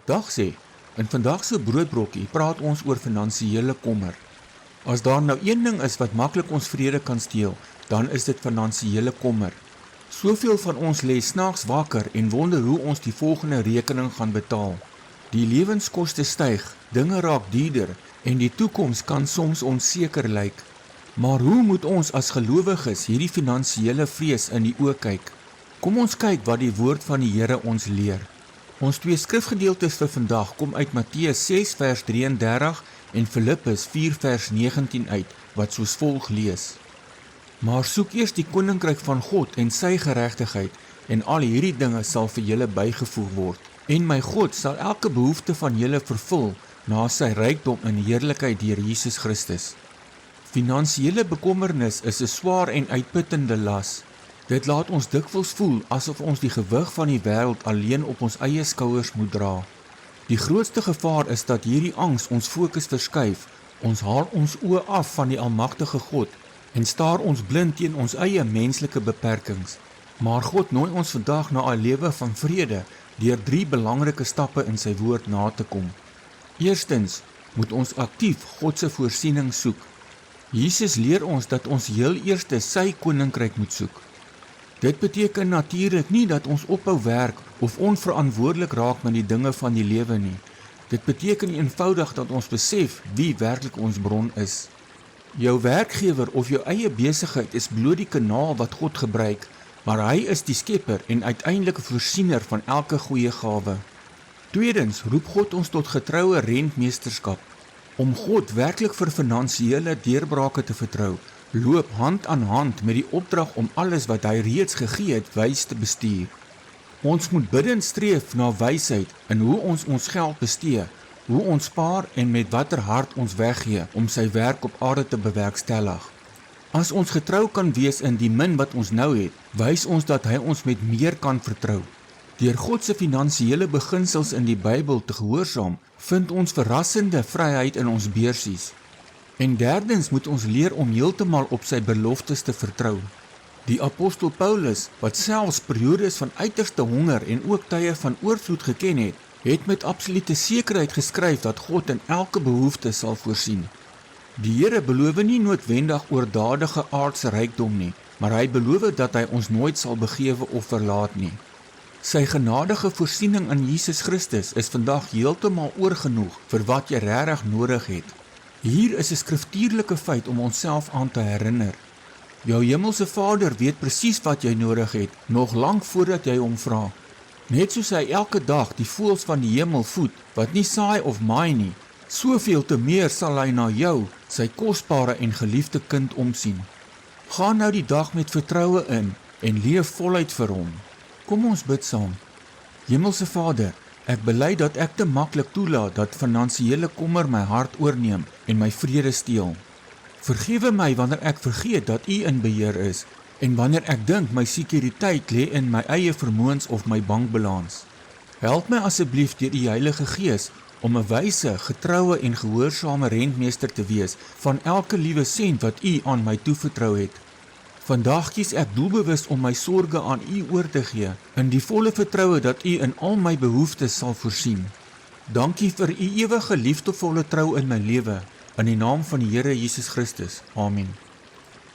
Dag sê, in vandag se broodbrokkie praat ons oor finansiële kommer. As daar nou een ding is wat maklik ons vrede kan steel, dan is dit finansiële kommer. Soveel van ons lê snaaks wakker en wonder hoe ons die volgende rekening gaan betaal. Die lewenskoste styg, dinge raak duurder en die toekoms kan soms onseker lyk. Maar hoe moet ons as gelowiges hierdie finansiële vrees in die oë kyk? Kom ons kyk wat die woord van die Here ons leer. Ons twee skrifgedeeltes vir vandag kom uit Matteus 6 vers 33 en Filippus 4 vers 19 uit, wat soos volg lees. Maar soek eers die koninkryk van God en sy geregtigheid, en al hierdie dinge sal vir julle bygevoeg word. En my God sal elke behoefte van julle vervul na sy rykdom in heerlikheid deur Jesus Christus. Finansiële bekommernis is 'n swaar en uitputtende las. Dit laat ons dikwels voel asof ons die gewig van die wêreld alleen op ons eie skouers moet dra. Die grootste gevaar is dat hierdie angs ons fokus verskuif. Ons haal ons oë af van die almagtige God en staar ons blind teen ons eie menslike beperkings. Maar God nooi ons vandag na 'n lewe van vrede deur 3 belangrike stappe in sy woord na te kom. Eerstens moet ons aktief God se voorsiening soek. Jesus leer ons dat ons heel eers sy koninkryk moet soek. Dit beteken natuurlik nie dat ons ophou werk of onverantwoordelik raak met die dinge van die lewe nie. Dit beteken eenvoudig dat ons besef wie werklik ons bron is. Jou werkgewer of jou eie besigheid is bloot die kanaal wat God gebruik, maar hy is die skepper en uiteindelike voorsiener van elke goeie gawe. Tweedens roep God ons tot getroue rentmeesterskap. Om God werklik vir finansiële deurbrake te vertrou, loop hand aan hand met die opdrag om alles wat hy reeds gegee het wys te bestuur. Ons moet bidtend streef na wysheid in hoe ons geld bestee, hoe ons spaar en met watter hart ons weggee om sy werk op aarde te bewerkstellig. As ons getrou kan wees in die min wat ons nou het, wys ons dat hy ons met meer kan vertrou. Deur God se finansiële beginsels in die Bybel te gehoorsaam, vind ons verrassende vryheid in ons beursies. En derdens moet ons leer om heeltemal op sy beloftes te vertrou. Die apostel Paulus, wat selfs periodes van uiterste honger en ook tye van oorvloed geken het, het met absolute sekerheid geskryf dat God in elke behoefte sal voorsien. Die Here beloof nie noodwendig oordadige aardse rykdom nie, maar hy beloof dat hy ons nooit sal begewe of verlaat nie. Sy genadige voorsiening in Jesus Christus is vandag heeltemal oorgenoeg vir wat jy regtig nodig het. Hier is 'n skriftuurlike feit om onsself aan te herinner. Jou hemelse Vader weet presies wat jy nodig het, nog lank voordat jy hom vra. Net soos hy elke dag die voëls van die hemel voed, wat nie saai of maai nie, soveel te meer sal hy na jou, sy kosbare en geliefde kind, omsien. Gaan nou die dag met vertroue in en leef voluit vir hom. Kom ons bid saam. Hemelse Vader, ek bely dat ek te maklik toelaat dat finansiële kommer my hart oorneem en my vrede steel. Vergewe my wanneer ek vergeet dat U in beheer is en wanneer ek dink my sekuriteit lê in my eie vermoëns of my bankbalans. Help my asseblief deur U Heilige Gees om 'n wyse, getroue en gehoorsame rentmeester te wees van elke liewe sent wat U aan my toevertrou het. Vandag kies ek doelbewus om my sorge aan U oor te gee, in die volle vertroue dat U in al my behoeftes sal voorsien. Dankie vir U ewige liefdevolle trou in my lewe, in die naam van die Here Jesus Christus. Amen.